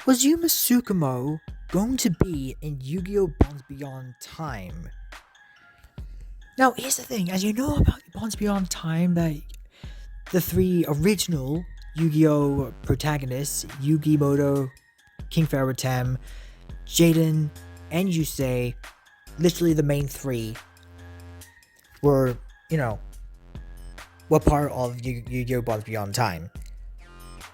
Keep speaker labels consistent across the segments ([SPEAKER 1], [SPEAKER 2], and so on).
[SPEAKER 1] Was Yuma Tsukamo going to be in Yu-Gi-Oh! Bonds Beyond Time? Now, here's the thing, as you know about Bonds Beyond Time, that the three original Yu-Gi-Oh! Protagonists, Yugi Moto, King Ferrotem, Jaden, and Yusei, literally the main three, were, were part of Yu-Gi-Oh! Bonds Beyond Time.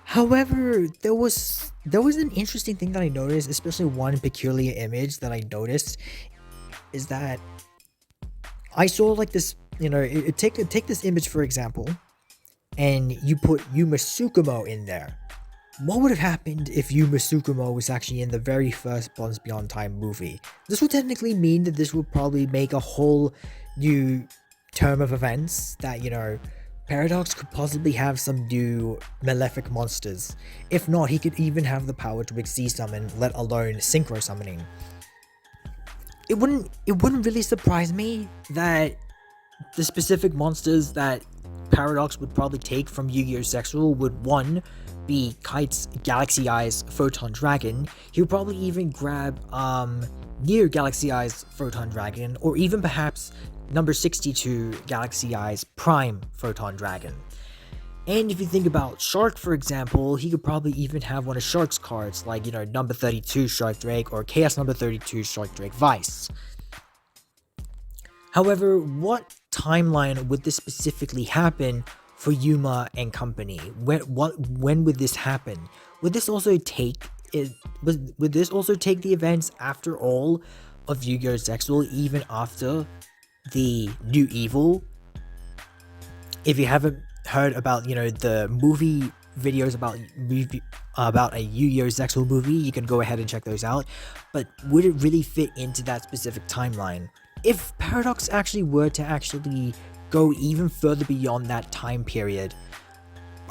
[SPEAKER 1] However, there was an interesting thing that I noticed, especially one peculiar image that I noticed, is that I saw like this, take this image for example, and you put Yuma Tsukamo in there. What would have happened if Yuma Tsukamo was actually in the very first Bonds Beyond Time movie? This would technically mean that this would probably make a whole new term of events that, Paradox could possibly have some new malefic monsters. If not, he could even have the power to exceed summon, let alone synchro summoning. It wouldn't really surprise me that the specific monsters that Paradox would probably take from Yu-Gi-Oh! Sexual would, one, be Kite's Galaxy Eyes Photon Dragon. He would probably even grab Near Galaxy Eyes Photon Dragon, or even perhaps number 62 Galaxy Eyes Prime Photon Dragon. And if you think about Shark, for example, he could probably even have one of Shark's cards, like, number 32 Shark Drake or Chaos number 32 Shark Drake Vice. However, what timeline would this specifically happen for Yuma and company? When would this happen? Would this also take the events after all of Yu-Gi-Oh! Sexual, even after the New Evil? If you haven't heard about the movie videos about a Yu-Gi-Oh! Sexual movie, you can go ahead and check those out. But would it really fit into that specific timeline? If Paradox actually were to actually go even further beyond that time period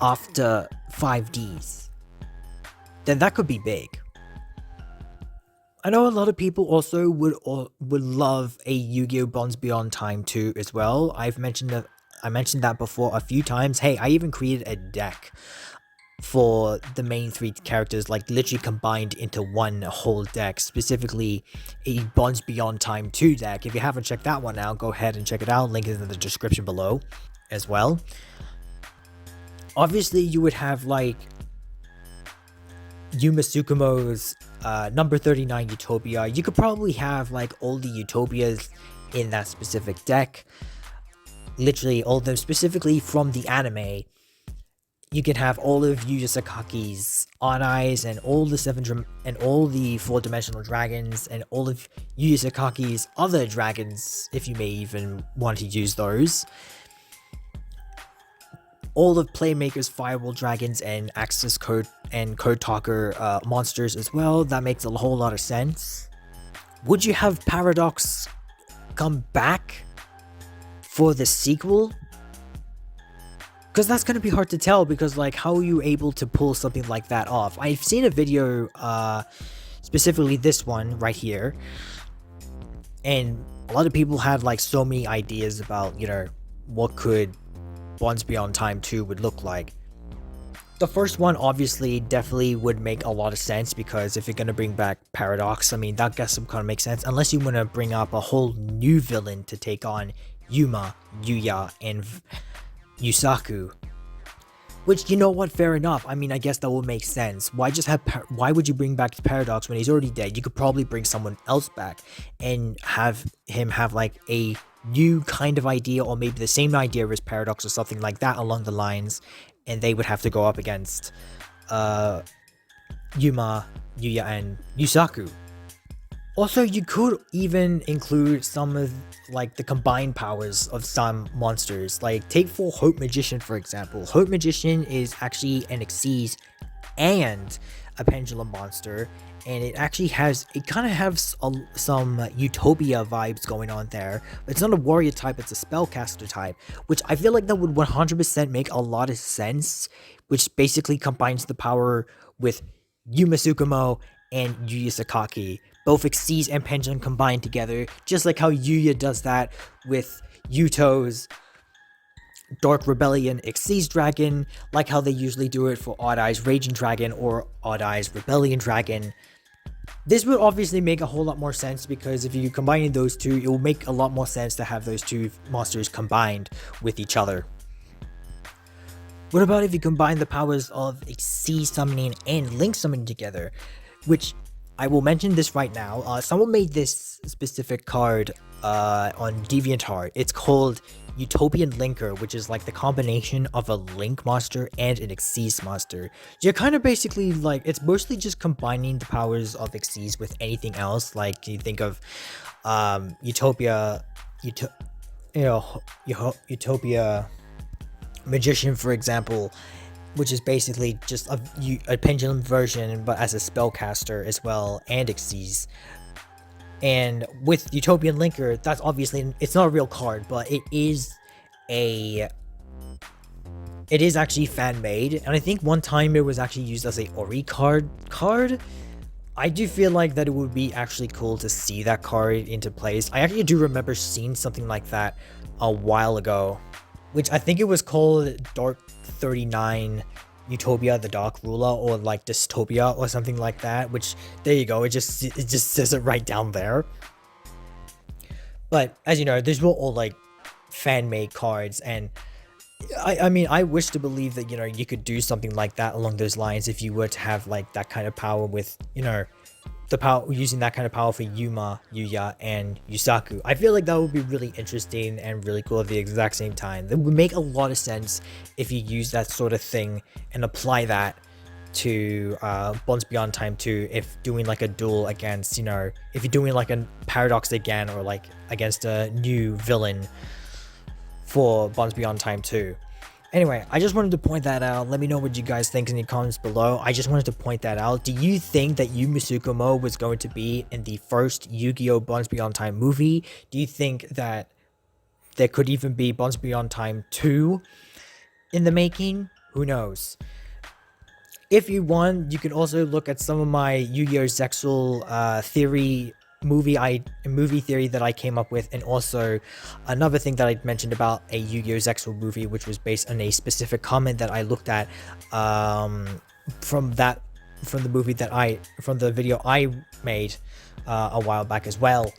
[SPEAKER 1] after 5Ds, then that could be big. I know a lot of people also would love a Yu-Gi-Oh! Bonds Beyond Time 2 as well. I mentioned that before a few times. Hey, I even created a deck for the main three characters, like literally combined into one whole deck, specifically a Bonds Beyond Time 2 deck. If you haven't checked that one out, go ahead and check it out. Link is in the description below as well. Obviously, you would have like Yuma Tsukamo's number 39 Utopia. You could probably have like all the Utopias in that specific deck. Literally all of them, specifically from the anime. You can have all of Yuya Sakaki's On Eyes and all the all the 4-dimensional dragons and all of Yuya Sakaki's other dragons, if you may even want to use those. All of Playmaker's Firewall Dragons and Access Code and Code Talker monsters as well. That makes a whole lot of sense. Would you have Paradox come back for the sequel? Because that's going to be hard to tell, because like, how are you able to pull something like that off? I've seen a video, specifically this one right here, and a lot of people had like so many ideas about, what could Bonds Beyond Time 2 would look like. The first one obviously definitely would make a lot of sense, because if you're going to bring back Paradox, I mean, that guess kind of makes sense, unless you want to bring up a whole new villain to take on Yuma, Yuya, and Yusaku. Which, you know what, fair enough. I mean, I guess that will make sense. Why would you bring back Paradox when he's already dead? You could probably bring someone else back and have him have like a new kind of idea, or maybe the same idea as Paradox or something like that along the lines, and they would have to go up against Yuma, Yuya, and Yusaku. Also, you could even include some of like the combined powers of some monsters. Like, take for Hope Magician, for example. Hope Magician is actually an Xyz and a Pendulum monster, and it actually kind of has some Utopia vibes going on there. But it's not a warrior type, it's a spellcaster type, which I feel like that would 100% make a lot of sense, which basically combines the power with Yuma Tsukamo and Yuya Sakaki. Both Xyz and Pendulum combined together, just like how Yuya does that with Yuto's Dark Rebellion Xyz Dragon, like how they usually do it for Odd Eyes Raging Dragon or Odd Eyes Rebellion Dragon. This would obviously make a whole lot more sense because if you combine those two, it will make a lot more sense to have those two monsters combined with each other. What about if you combine the powers of Xyz summoning and Link summoning together? Which I will mention this right now. Someone made this specific card on DeviantArt. It's called Utopian Linker, which is like the combination of a Link monster and an Xyz monster. You're kind of basically like, it's mostly just combining the powers of Xyz with anything else. Like you think of Utopia Magician, for example, which is basically just a pendulum version, but as a spellcaster as well, and Xyz. And with Utopian Linker, that's obviously, it's not a real card, but it is actually fan-made, and I think one time it was actually used as a Ori card. I do feel like that it would be actually cool to see that card into place. I actually do remember seeing something like that a while ago, which I think it was called Dark 39 Utopia the Dark Ruler, or like Dystopia or something like that, which there you go, it just says it right down there. But as you know, these were all like fan-made cards, and I mean, I wish to believe that, you know, you could do something like that along those lines if you were to have like that kind of power with, you know, the power, using that kind of power for Yuma, Yuya, and Yusaku. I feel like that would be really interesting and really cool at the exact same time. That would make a lot of sense if you use that sort of thing and apply that to Bonds Beyond Time 2, if doing like a duel against, you know, if you're doing like a Paradox again, or like against a new villain for Bonds Beyond Time 2. Anyway, I just wanted to point that out. Let me know what you guys think in the comments below. I just wanted to point that out. Do you think that Yuma Tsukamo was going to be in the first Yu-Gi-Oh! Bonds Beyond Time movie? Do you think that there could even be Bonds Beyond Time 2 in the making? Who knows? If you want, you can also look at some of my Yu-Gi-Oh! Zexal theory movie theory that I came up with, and also another thing that I mentioned about a Yu-Gi-Oh! Zexal movie, which was based on a specific comment that I looked at from the video I made a while back as well.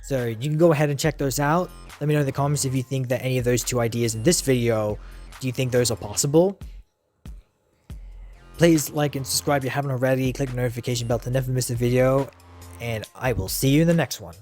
[SPEAKER 1] So you can go ahead and check those out. Let me know in the comments if you think that any of those two ideas in this video, do you think those are possible? Please like and subscribe if you haven't already. Click the notification bell to never miss a video, and I will see you in the next one.